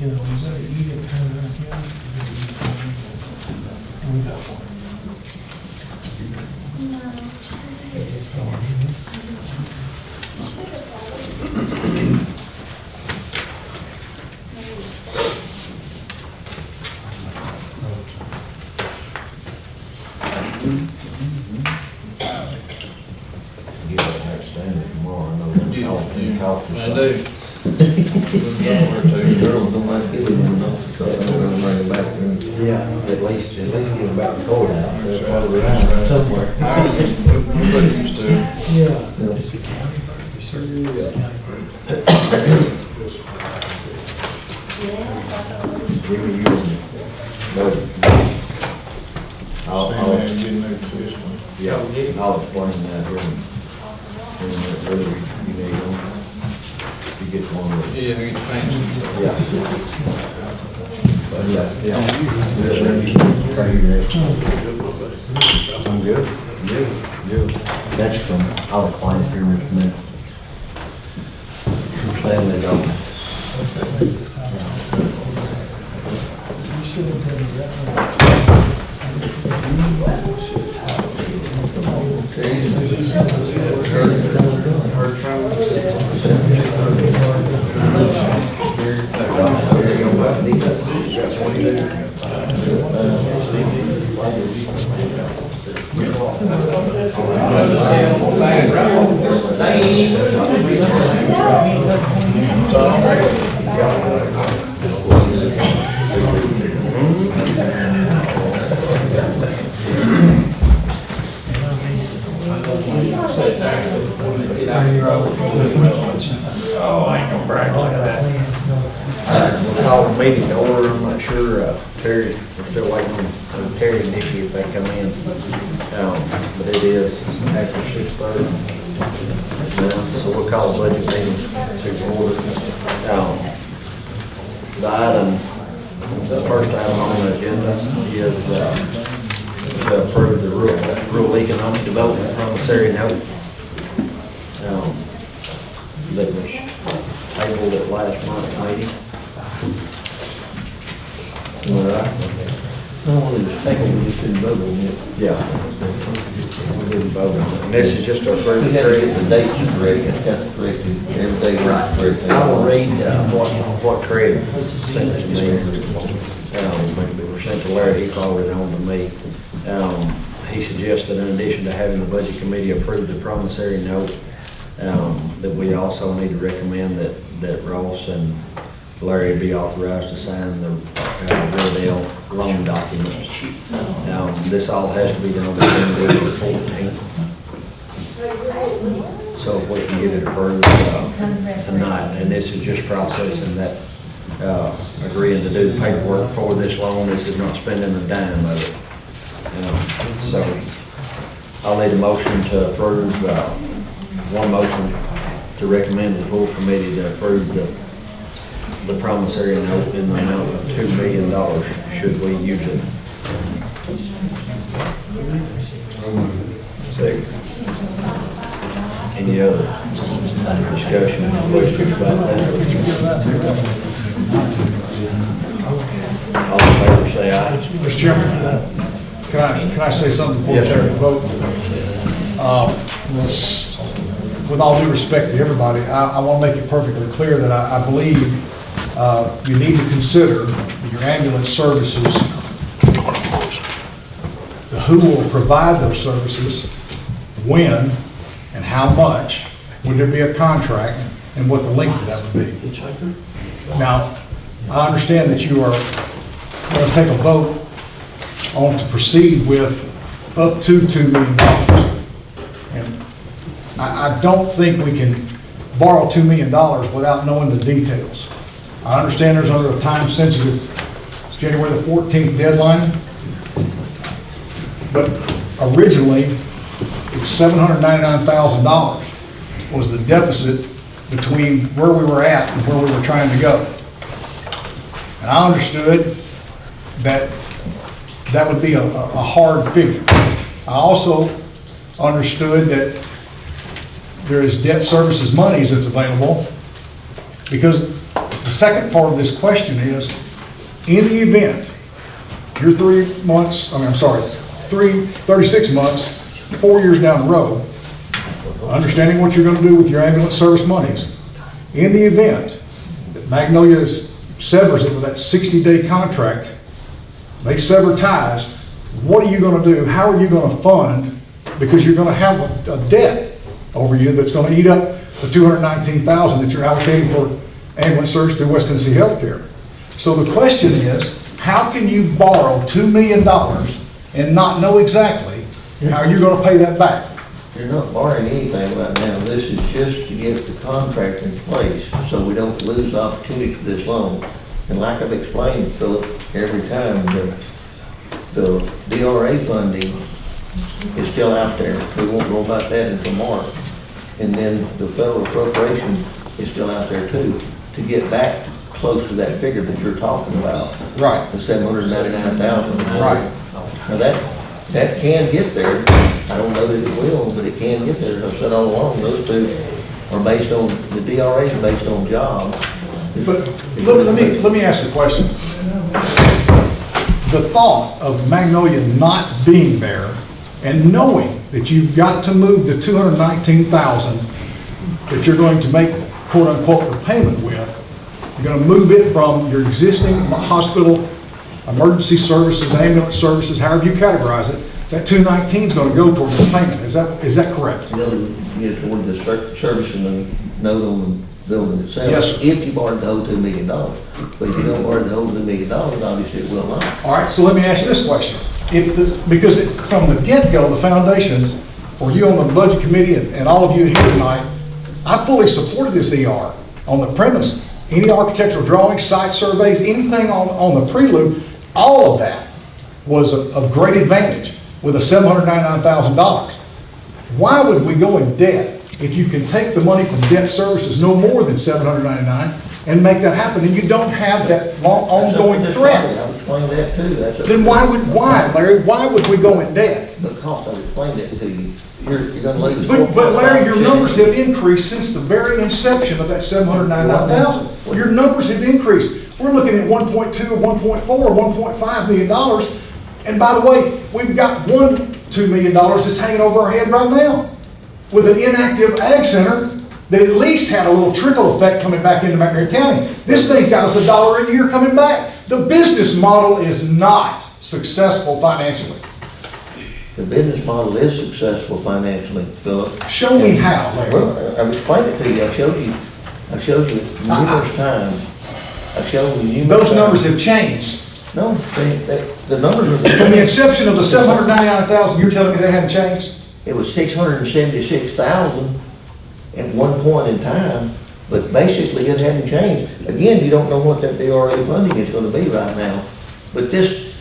You know, we better eat it, turn it around, yeah. We got one. You don't understand it tomorrow, I know. I do. Girls don't like giving them enough, because they're gonna bring it back and, yeah, at least get them back to courthouse. That's why we're around somewhere. Everybody used to. Yeah. It's a county road. We certainly use a county road. We were using it. Stand there and get an exist one. Yeah, I'll explain that here in a minute, whether you need them. You get one with. Yeah, get the fancy. Yeah. But yeah. I'm good. Good. That's from our client here in a minute. From Stanley's office. You should have done that. Heard from Oh, I ain't gonna brag like that. We'll call the meeting to order. I'm not sure, Terry, we're still waiting on Terry and Nikki if they come in. But it is actually 6:30. So we'll call the budget meeting to order. The item, the first item on the agenda is to approve the rural economic development promissory note. That was tabled at last month's meeting. All right. No, it was tabled, we just didn't vote on it. Yeah. We didn't vote on it. And this is just to approve. We had to get the dates correct, it's got to correct it, everything right, correct. I will read what Craig sent to me. They were sent to Larry, he forwarded it on to me. He suggested in addition to having the budget committee approve the promissory note, that we also need to recommend that Ross and Larry be authorized to sign the Riddell loan documents. This all has to be done within the 14th. So if we can get it approved tonight, and this is just processing that, agreeing to do the paperwork for this loan. This is not spending a dime of it. So I'll need a motion to approve, one motion to recommend the full committee to approve the promissory note in the amount of $2 million should we use it. Second. Any other discussion, questions about that? All in favor, say aye. Mr. Chairman, can I say something before we Yes, sir. take the vote? With all due respect to everybody, I want to make it perfectly clear that I believe you need to consider your ambulance services, who will provide those services, when, and how much, would there be a contract, and what the length of that would be. Now, I understand that you are going to take a vote on to proceed with up to $2 million. And I don't think we can borrow $2 million without knowing the details. I understand there's under a time-sensitive January the 14th deadline, but originally, it was $799,000 was the deficit between where we were at and where we were trying to go. And I understood that that would be a hard figure. I also understood that there is debt services monies that's available because the second part of this question is, in the event, you're 3 months, 36 months, 4 years down the road, understanding what you're gonna do with your ambulance service monies, in the event that Magnolia severs it with that 60-day contract, they sever ties, what are you gonna do? How are you gonna fund? Because you're gonna have a debt over you that's gonna eat up the $219,000 that you're allocating for ambulance service through West Tennessee Healthcare. So the question is, how can you borrow $2 million and not know exactly how you're gonna pay that back? You're not borrowing anything right now. This is just to get the contract in place so we don't lose the opportunity for this loan. And like I've explained, Philip, every time, the DRA funding is still out there. We won't know about that until March. And then the federal appropriation is still out there too, to get back close to that figure that you're talking about. Right. The 799,000. Right. Now that can get there. I don't know that it will, but it can get there. As I've said all along, those two are based on, the DRA is based on jobs. But let me ask you a question. The thought of Magnolia not being there and knowing that you've got to move the $219,000 that you're going to make, quote unquote, the payment with, you're going to move it from your existing hospital, emergency services, ambulance services, however you categorize it, that $219 is going to go toward the payment. Is that correct? It'll get toward the service and the note on the building itself. Yes, sir. If you borrowed the whole $2 million. But if you don't borrow the whole $2 million, obviously it will not. All right, so let me ask you this question. From the get-go, the foundation, for you on the budget committee and all of you here tonight, I fully supported this ER on the premise. Any architectural drawings, site surveys, anything on the prelude, all of that was of great advantage with a $799,000. Why would we go in debt if you can take the money from debt services no more than $799 and make that happen, and you don't have that ongoing threat? I've explained that too. Then why, Larry, why would we go in debt? Because I've explained that to you. You're going to lose. But Larry, your numbers have increased since the very inception of that $799,000. Your numbers have increased. We're looking at 1.2 or 1.4 or $1.5 million. And by the way, we've got $2 million that's hanging over our head right now with an inactive ag center that at least had a little trickle effect coming back into Montgomery County. This thing's got us $1 a year coming back. The business model is not successful financially. The business model is successful financially, Philip. Show me how, Larry. Well, I've explained it to you. I've showed you numerous times. I've shown you numerous Those times. numbers have changed. No, the numbers are the From the same. inception of the $799,000, you're telling me they haven't changed? It was 676,000 at one point in time, but basically it hadn't changed. Again, you don't know what that DRA funding is going to be right now. But this,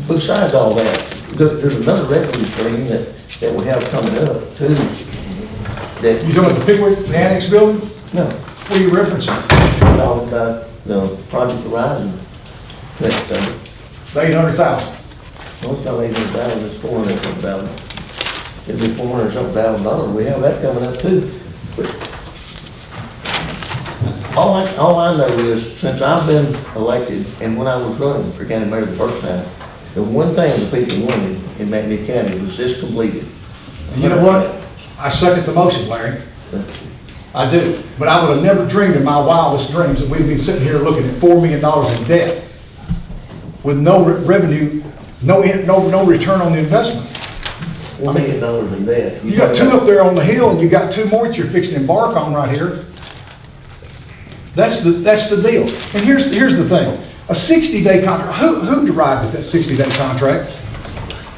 besides all that, there's another revenue stream that we have coming up too. That You talking about the Pickwick, the annex building? no, What are you referencing? talking about the Project Horizon. That The 800,000. most of 800,000 is 400,000. It'll be $400,000. We have that coming up too. But all I know is, since I've been elected and when I was running for county mayor the first time, the one thing the people wanted in McNeil County was this completed. And you know what? I second the motion, Larry. I do. But I would have never dreamed in my wildest dreams that we'd be sitting here looking at $4 million in debt with no revenue, no return on the investment. $1 million in debt. You got two up there on the hill, and you got two more that you're fixing to embark on right here. That's the deal. And here's the thing. A 60-day contract, who derived that 60-day contract?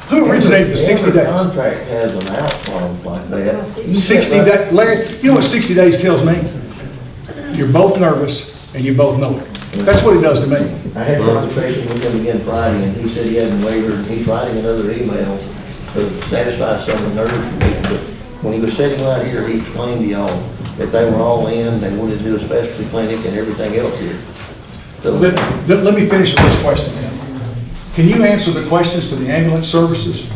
Who originated the 60 Every days? contract has an out clause like that. 60 days, Larry, you know what 60 days tells me? You're both nervous and you both know it. That's what it does to me. I had a conversation with him again Friday, and he said he hadn't wavered. He's writing another email to satisfy some of the nerves for me. But when he was sitting right here, he explained to y'all that they were all in, they wanted to do a specialty clinic and everything else here. So, Let me finish with this question then. Can you answer the questions to the ambulance services?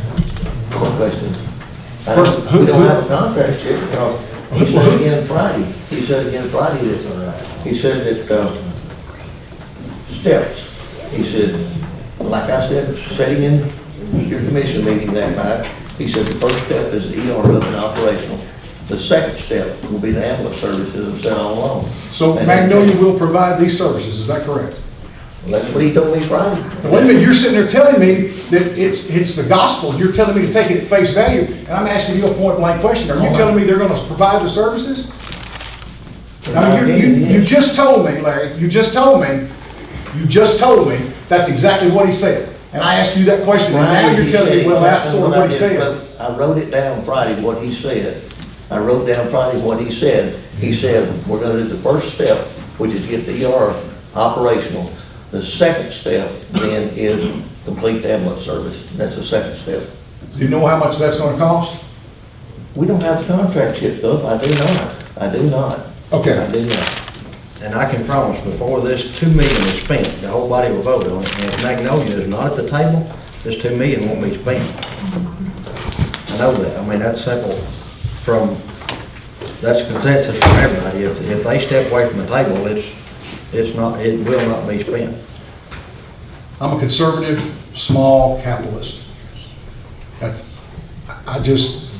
what question? First, We don't have a contract yet, because He said again Friday, he said again Friday that, he said that, steps, he said, like I said, sitting in your commission meeting that night, he said the first step is the ER up and operational. The second step will be the ambulance services I've said all along. So And Magnolia will provide these services, is that correct? Well, that's what he told me Friday. Wait a minute, you're sitting there telling me that it's the gospel, you're telling me to take it at face value, and I'm asking you a point blank question, are you telling me they're gonna provide the services? I mean, you just told me, Larry, you just told me that's exactly what he said. And I asked you that question, and now you're telling me, well, that's sort of what he said. I wrote it down Friday, what he said. I wrote down Friday what he said. He said, we're gonna do the first step, which is get the ER operational. The second step then is complete the ambulance service. That's the second step. Do you know how much that's gonna cost? We don't have the contract yet, though. I do not. I do not. Okay. I do not. And I can promise, before this $2 million is spent, the whole body will vote on it. And if Magnolia is not at the table, this $2 million won't be spent. I know that. I mean, that's simple that's consensus from everybody. If they step away from the table, it will not be spent. I'm a conservative, small capitalist.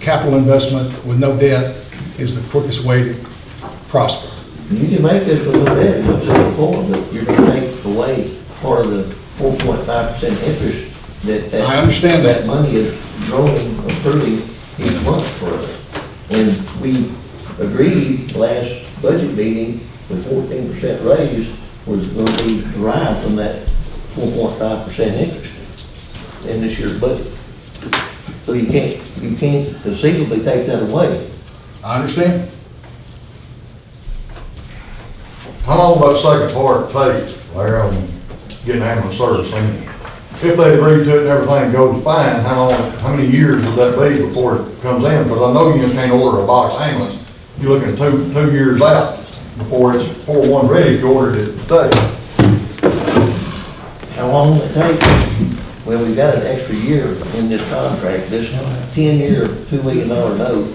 Capital investment with no debt is the quickest way to prosper. You can make this with no debt, as I said before, but you're gonna take away part of the 4.5% interest that. I understand that. That money is growing, accruing each month for us. And we agreed last budget meeting, the 14% raise was gonna be derived from that 4.5% interest in this year's budget. So you can't conceivably take that away. I understand. How long will that second part take, Larry, on getting ambulance service? I mean, if they agree to it and everything goes fine, how many years would that be before it comes in? Because I know you just can't order a box ambulance. You're looking at two years out before it's 4-1 ready if you ordered it today. How long will it take? Well, we've got an extra year in this contract. This 10-year, $2 million note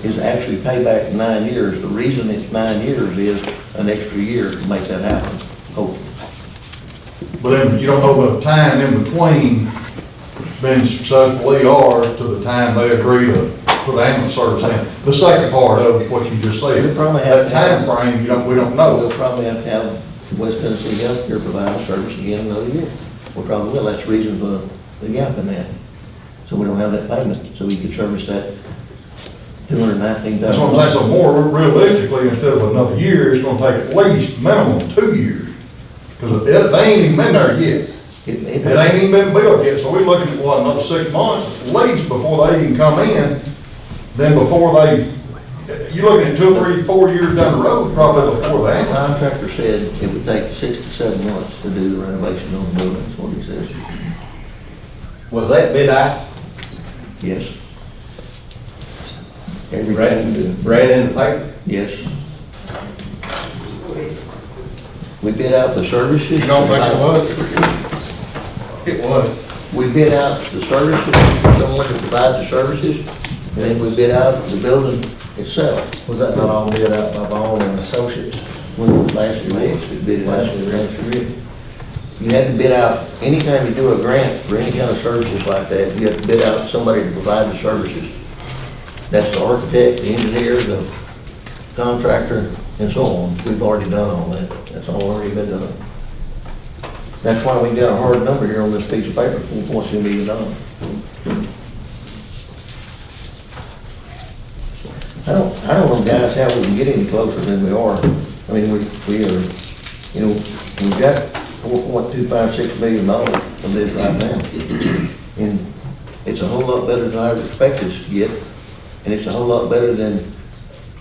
is actually payback in 9 years. The reason it's 9 years is an extra year to make that happen, hopefully. But then you don't know the time in between being successful ER to the time they agree to put ambulance service in. The second part of what you just said, We'll probably have that time frame, we don't know. We'll probably have to have West Tennessee Healthcare provide a service again another year. We probably will. That's the reason for the gap in that. So we don't have that payment, so we could service that $219,000. That's what I'm saying, so more realistically, instead of another year, it's gonna take at least minimum 2 years. Because they ain't even been there yet. It ain't even been built yet, so we're looking at what, another 6 months at least before they even come in. Then you're looking at 2, 3, 4 years down the road, probably before The that. contractor said it would take 6 to 7 months to do the renovation on the building, that's what he said. Was that bid out? Yes. Every time we do. Read in the paper? Yes. We bid out the services. You don't think it was? It was. We bid out the services, someone to provide the services, and then we bid out the building itself. Was that not all bid out by Ball and Associates? When last year, we bid it last year. You had to bid out, anytime you do a grant for any kind of services like that, you have to bid out somebody to provide the services. That's the architect, the engineer, the contractor, and so on. We've already done all that. That's all already been done. That's why we got a hard number here on this piece of paper, $4.2 million. I don't know, guys, how we can get any closer than we are. I mean, we are, we've got $4.256 million from this right now. And it's a whole lot better than I expected to get. And it's a whole lot better than,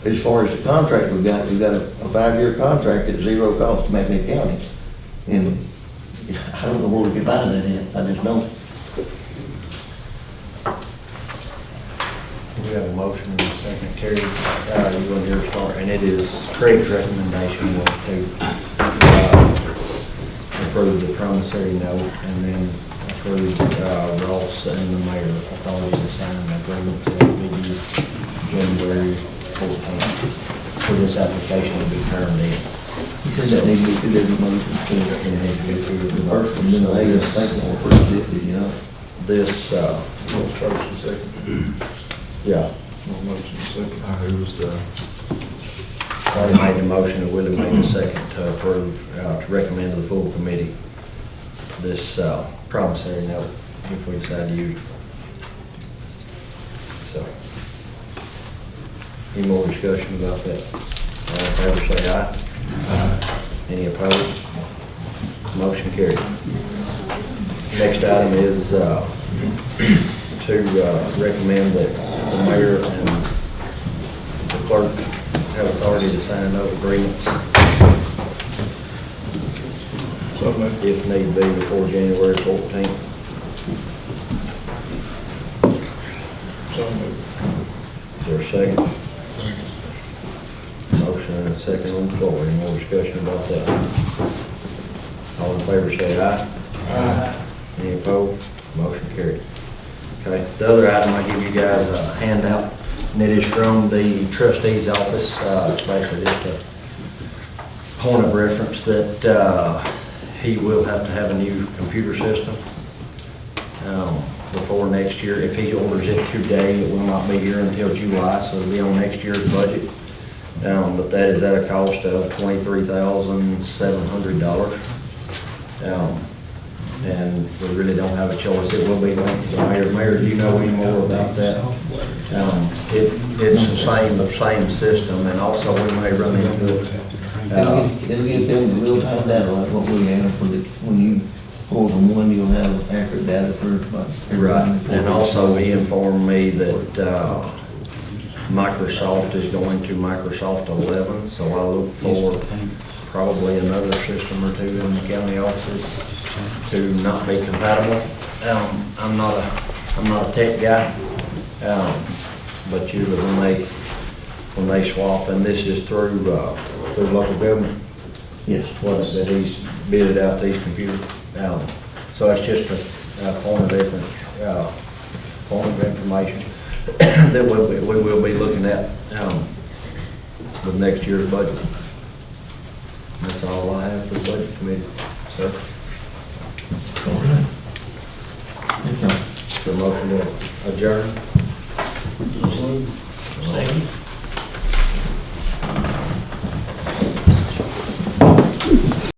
as far as the contract we've got a 5-year contract at 0 cost to Magnet County. And I don't know where we can buy that in, I just don't. We have a motion and a second. Terry, you go here to start, and it is Craig's recommendation was to approve the promissory note and then approve Ross and the mayor authority to sign the agreement to be January 14th for this application to be turned in. He said that needs to be two different motions. It needs to be through The the first one, then the latest, second one, first it, did you know? This, First and second. yeah, No motion second. Who was the? Charlie made the motion and Willie made the second to approve, to recommend to the full committee this promissory note if we decide to use it. So, any more discussion about that? All in favor, say aye. Any opposed? Motion carried. Next item is to recommend that the mayor and the clerk have authority to sign those agreements So moved. if need be before January 14th. So moved. Is there a second? Motion and a second on the floor. Any more discussion about that? All in favor say aye. Aye. Any opposed? Motion carried. Okay, the other item, I give you guys a handout, and it is from the trustee's office. It's basically just a point of reference that he will have to have a new computer system before next year. If he orders it today, it will not be here until July, so it'll be on next year's budget. But that is at a cost of $23,700. And we really don't have a choice. It will be linked to the mayor. Mayor, do you know any more about that? It's the same system, and also we may run into it. It'll give them the real-time data, like what we have for the, when you pull from one, you'll have accurate data for everybody. Right, and also he informed me that Microsoft is going to Microsoft 11, so I look for probably another system or two in the county offices to not be compatible. I'm not a tech guy, but usually when they swap, and this is through local government, Yes. was that he's bidded out these computers. So that's just a point of difference, point of information that we will be looking at with next year's budget. That's all I have for the budget committee, sir. All right. The motion to adjourn.